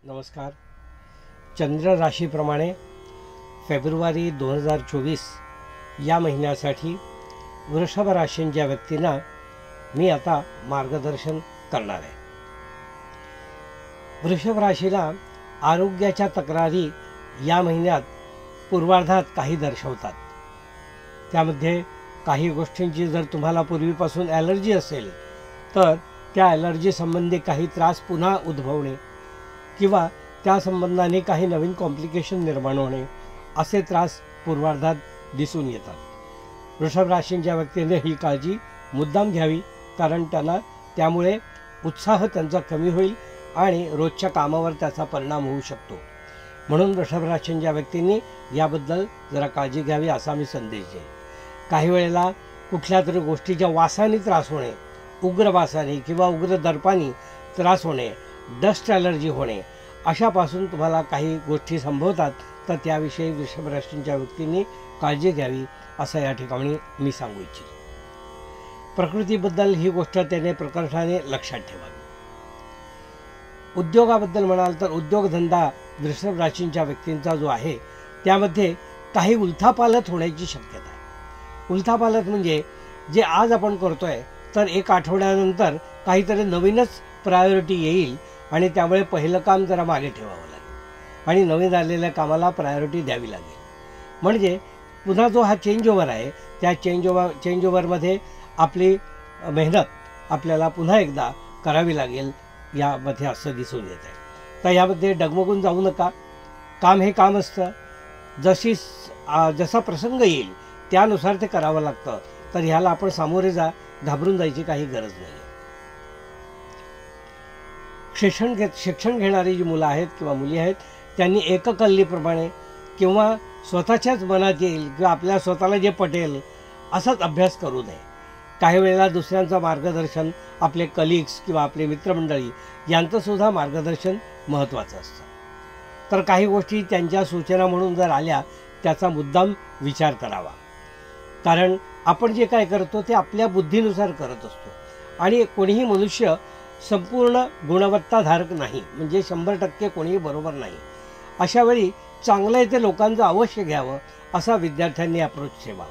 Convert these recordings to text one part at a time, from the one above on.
नमस्कार. चंद्र राशीप्रमाणे फेब्रुवारी 2024 या महिन्यासाठी वृषभ राशींच्या व्यक्तींना मी आता मार्गदर्शन करणार आहे. वृषभ राशीला आरोग्याच्या तक्रारी या महिन्यात पूर्वार्धात काही दर्शवतात. त्यामध्ये काही गोष्टींची जर तुम्हाला पूर्वीपासून ॲलर्जी असेल तर त्या ॲलर्जी संबंधी काही त्रास पुन्हा उद्भवणे किंवा त्या संबंधाने काही नवीन कॉम्प्लिकेशन निर्माण होणे असे त्रास पूर्वार्धात दिसून येतात. वृषभ राशींच्या व्यक्तीने ही काळजी मुद्दाम घ्यावी, कारण त्यांना त्यामुळे उत्साह त्यांचा कमी होईल आणि रोजच्या कामावर त्याचा परिणाम होऊ शकतो. म्हणून वृषभ राशींच्या व्यक्तींनी याबद्दल जरा काळजी घ्यावी असा मी संदेश देईन. काही वेळेला कुठल्या तरी गोष्टीच्या वासाने त्रास होणे, उग्र वासाने किंवा उग्र दर्पाने त्रास होणे, डस्ट ॲलर्जी होणे अशापासून तुम्हाला काही गोष्टी संभवतात, तर त्याविषयी वृषभ राशींच्या व्यक्तींनी काळजी घ्यावी असं या ठिकाणी मी सांगू इच्छितो. प्रकृतीबद्दल ही गोष्ट त्याने प्रकर्षाने लक्षात ठेवावी. उद्योगाबद्दल म्हणाल तर उद्योगधंदा वृषभ राशींच्या व्यक्तींचा जो आहे त्यामध्ये काही उलथापालथ होण्याची शक्यता आहे. उलथापालथ म्हणजे जे आज आपण करतोय तर एक आठवड्यानंतर काहीतरी नवीनच प्रायोरिटी येईल आणि त्यामुळे पहिलं काम जरा मागे ठेवावं लागेल आणि नवीन आलेल्या कामाला प्रायोरिटी द्यावी लागेल. म्हणजे पुन्हा जो हा चेंज ओव्हर आहे त्या चेंज ओव्हरमध्ये आपली मेहनत आपल्याला पुन्हा एकदा करावी लागेल यामध्ये असं दिसून येत आहे. तर यामध्ये डगमगून जाऊ नका. काम हे काम असतं. जसा प्रसंग येईल त्यानुसार ते करावं लागतं. तर ह्याला आपण सामोरे जा, घाबरून जायची काही गरज नाही. शिक्षण घेणारी जी मुलं आहेत किंवा मुली आहेत त्यांनी एककल्लीप्रमाणे किंवा स्वतःच्याच मनात येईल किंवा आपल्या स्वतःला जे पटेल असाच अभ्यास करू नये. काही वेळेला दुसऱ्यांचं मार्गदर्शन, आपले कलिग्स किंवा आपले मित्रमंडळी यांचंसुद्धा मार्गदर्शन महत्त्वाचं असतं. तर काही गोष्टी त्यांच्या सूचना म्हणून जर आल्या त्याचा मुद्दाम विचार करावा, कारण आपण जे काय करतो ते आपल्या बुद्धीनुसार करत असतो आणि कोणीही मनुष्य संपूर्ण गुणवत्ताधारक नाही, म्हणजे 100% कोणीही बरोबर नाही. अशा वेळी चांगलं आहे ते लोकांचं अवश्य घ्यावं असा विद्यार्थ्यांनी अप्रोच ठेवावा.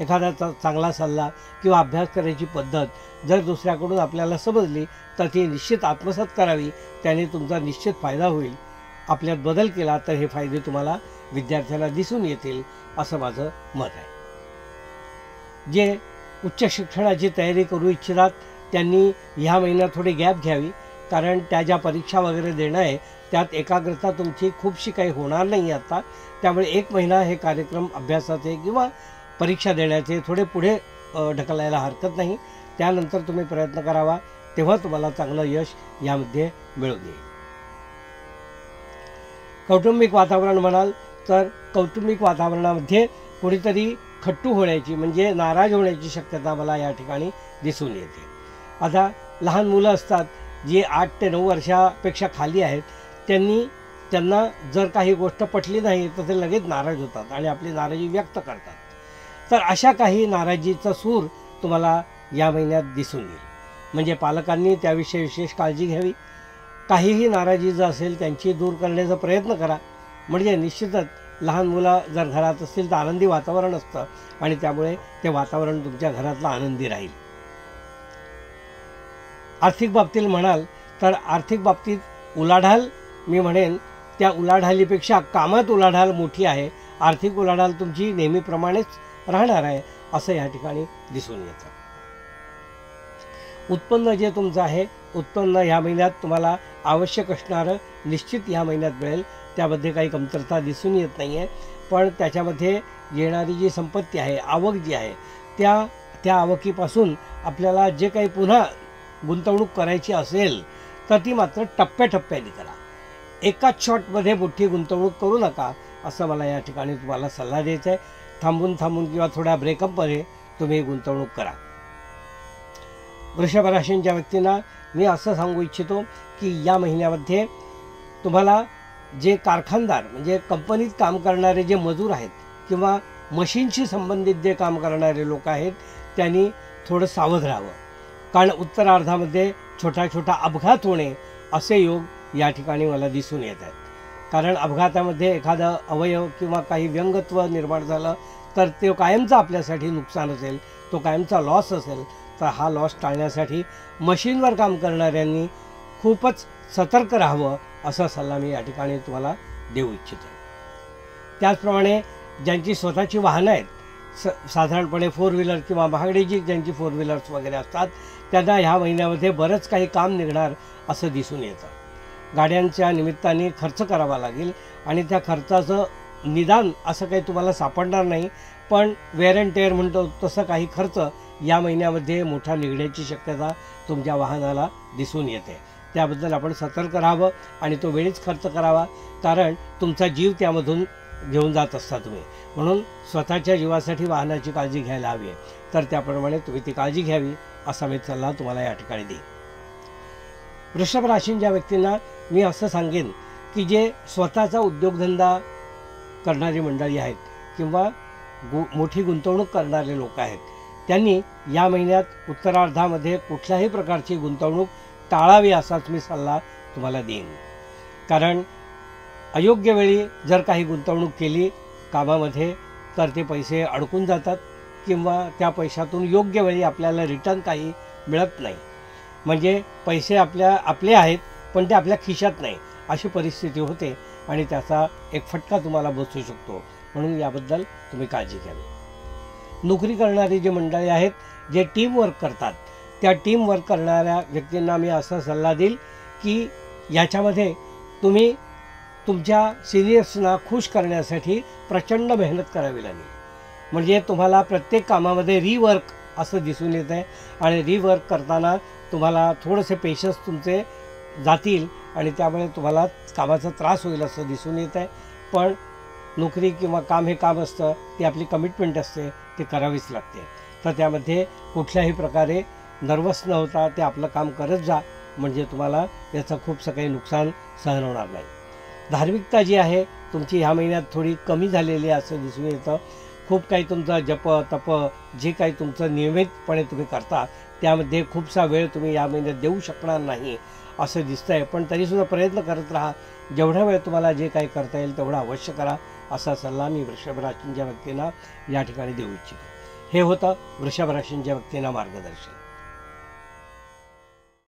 एखादा चांगला सल्ला किंवा अभ्यास करायची पद्धत जर दुसऱ्याकडून आपल्याला समजली तर ती निश्चित आत्मसात करावी. त्याने तुमचा निश्चित फायदा होईल. आपल्यात बदल केला तर हे फायदे तुम्हाला विद्यार्थ्यांना दिसून येतील असं माझं मत आहे. जे उच्च शिक्षणाची तयारी करू इच्छितात त्यांनी ह्या महिन्यात थोडी गॅप घ्यावी, कारण त्या ज्या परीक्षा वगैरे देणं आहे त्यात एकाग्रता तुमची खूपशी काही होणार नाही आता. त्यामुळे एक महिना हे कार्यक्रम अभ्यासाचे किंवा परीक्षा देण्याचे थोडे पुढे ढकलायला हरकत नाही. त्यानंतर तुम्ही प्रयत्न करावा, तेव्हा तुम्हाला चांगलं यश यामध्ये मिळून येईल. कौटुंबिक वातावरण म्हणाल तर कौटुंबिक वातावरणामध्ये कोणीतरी खट्टू होण्याची म्हणजे नाराज होण्याची शक्यता मला या ठिकाणी दिसून येते. आता लहान मुलं असतात जी 8 ते 9 वर्षापेक्षा खाली आहेत, त्यांना जर काही गोष्ट पटली नाही तर ते लगेच नाराज होतात आणि आपली नाराजी व्यक्त करतात. तर अशा काही नाराजीचा सूर तुम्हाला या महिन्यात दिसून येईल. म्हणजे पालकांनी त्याविषयी विशेष काळजी घ्यावी. काहीही नाराजी जर असेल त्यांची दूर करण्याचा प्रयत्न करा. म्हणजे निश्चितच लहान मुलं जर घरात असतील तर आनंदी वातावरण असतं आणि त्यामुळे ते वातावरण तुमच्या घरातलं आनंदी राहील. आर्थिक बाबतीत म्हणाल तर आर्थिक बाबतीत उलाढाल मी म्हणेन त्या उलाढालीपेक्षा कामात उलाढाल मोठी आहे. आर्थिक उलाढाल तुमची नेहमीप्रमाणेच राहणार आहे असं या ठिकाणी दिसून येतं. उत्पन्न जे तुमचं आहे उत्पन्न ह्या महिन्यात तुम्हाला आवश्यक असणारं निश्चित ह्या महिन्यात मिळेल. त्यामध्ये काही कमतरता दिसून येत नाही आहे. पण त्याच्यामध्ये येणारी जी संपत्ती आहे, आवक जी आहे त्या आवकीपासून आपल्याला जे काही पुन्हा गुंतवणूक करायची असेल तर ती मात्र टप्प्याटप्प्याने करा. एकाच शॉटमध्ये मोठी गुंतवणूक करू नका असं मला या ठिकाणी तुम्हाला सल्ला द्यायचा आहे. थांबून किंवा थोड्या ब्रेकअपमध्ये तुम्ही गुंतवणूक करा. वृषभ राशींच्या व्यक्तींना मी असं सांगू इच्छितो की या महिन्यामध्ये तुम्हाला जे कारखानदार म्हणजे कंपनीत काम करणारे जे मजूर आहेत किंवा मशीनशी संबंधित जे काम करणारे लोक आहेत त्यांनी थोडं सावध राहावं, कारण उत्तरार्धामध्ये छोटा अपघात होणे असे योग या ठिकाणी मला दिसून येत आहेत. कारण अपघातामध्ये एखादा अवयव किंवा काही व्यंगत्व निर्माण झालं तर ते कायमचं आपल्यासाठी नुकसान असेल, तो कायमचा लॉस असेल. तर हा लॉस टाळण्यासाठी मशीनवर काम करणाऱ्यांनी खूपच सतर्क राहावं असा सल्ला मी या ठिकाणी तुम्हाला देऊ इच्छितो. त्याचप्रमाणे ज्यांची स्वतःची वाहनं आहेत, साधारणपणे 4 व्हीलर किंवा महागडीची ज्यांची 4 व्हीलर्स वगैरे असतात, त्यांना ह्या महिन्यामध्ये बरंच काही काम निघणार असं दिसून येतं. गाड्यांच्या निमित्ताने खर्च करावा लागेल आणि त्या खर्चाचं निदान असं काही तुम्हाला सापडणार नाही, पण वेअर अँड टेअर म्हणतो तसं काही खर्च या महिन्यामध्ये मोठा निघण्याची शक्यता तुमच्या वाहनाला दिसून येते. त्याबद्दल आपण सतर्क राहावं आणि तो वेळीच खर्च करावा, कारण तुमचा जीव त्यामधून घेऊन जात असता तुम्ही. म्हणून स्वतःच्या जीवासाठी वाहनाची काळजी घ्यायला हवी आहे, तर त्याप्रमाणे तुम्ही ती काळजी घ्यावी असा मी सल्ला तुम्हाला या ठिकाणी देईन. वृषभ राशींच्या व्यक्तींना मी असं सांगेन की जे स्वतःचा उद्योगधंदा करणारी मंडळी आहेत किंवा मोठी गुंतवणूक करणारे लोक आहेत, त्यांनी या महिन्यात उत्तरार्धामध्ये कुठल्याही प्रकारची गुंतवणूक टाळावी असाच मी सल्ला तुम्हाला देईन. कारण अयोग्य वेळी जर काही गुंतवणूक केली कामामध्ये तर ते पैसे अडकून जातात किंवा त्या पैशातून योग्य वेळी आपल्याला रिटर्न काही मिळत नाही. म्हणजे पैसे आपले आहेत पण ते आपल्या खिशात नाही अशी परिस्थिती होते आणि त्याचा एक फटका तुम्हाला बसू शकतो. म्हणून याबद्दल तुम्ही काळजी घ्यावी. नोकरी करणारी जी मंडळी आहेत, जे टीमवर्क करतात, त्या टीमवर्क करणाऱ्या व्यक्तींना मी असा सल्ला देईल की याच्यामध्ये तुम्ही तुमच्या सिनियर्सना खुश करण्यासाठी प्रचंड मेहनत करावी लागेल. म्हणजे तुम्हाला प्रत्येक कामामध्ये रिवर्क असं दिसून येतं आहे आणि रिवर्क करताना तुम्हाला थोडेसे पेशन्स तुमचे जातील आणि त्यामुळे तुम्हाला कामाचा त्रास होईल असं दिसून येत आहे. पण नोकरी किंवा काम हे काम असतं, ती आपली कमिटमेंट असते, ती करावीच लागते. तर त्यामध्ये कुठल्याही प्रकारे नर्वस न होता ते आपलं काम करत जा, म्हणजे तुम्हाला याचं खूपसं काही नुकसान सहन होणार नाही. धार्मिकता जी आहे तुमची ह्या महिन्यात थोडी कमी झालेली आहे असं दिसून येतं. खूप काही तुमचं जप तप जे काही तुमचं नियमितपणे तुम्ही करता त्यामध्ये खूपसा वेळ तुम्ही या महिन्यात देऊ शकणार नाही असं दिसतं आहे. पण तरीसुद्धा प्रयत्न करत राहा. जेवढा वेळ तुम्हाला जे काही करता येईल तेवढा अवश्य करा असा सल्ला मी वृषभ राशींच्या व्यक्तींना या ठिकाणी देऊ इच्छितो. हे होतं वृषभ राशींच्या व्यक्तींना मार्गदर्शन.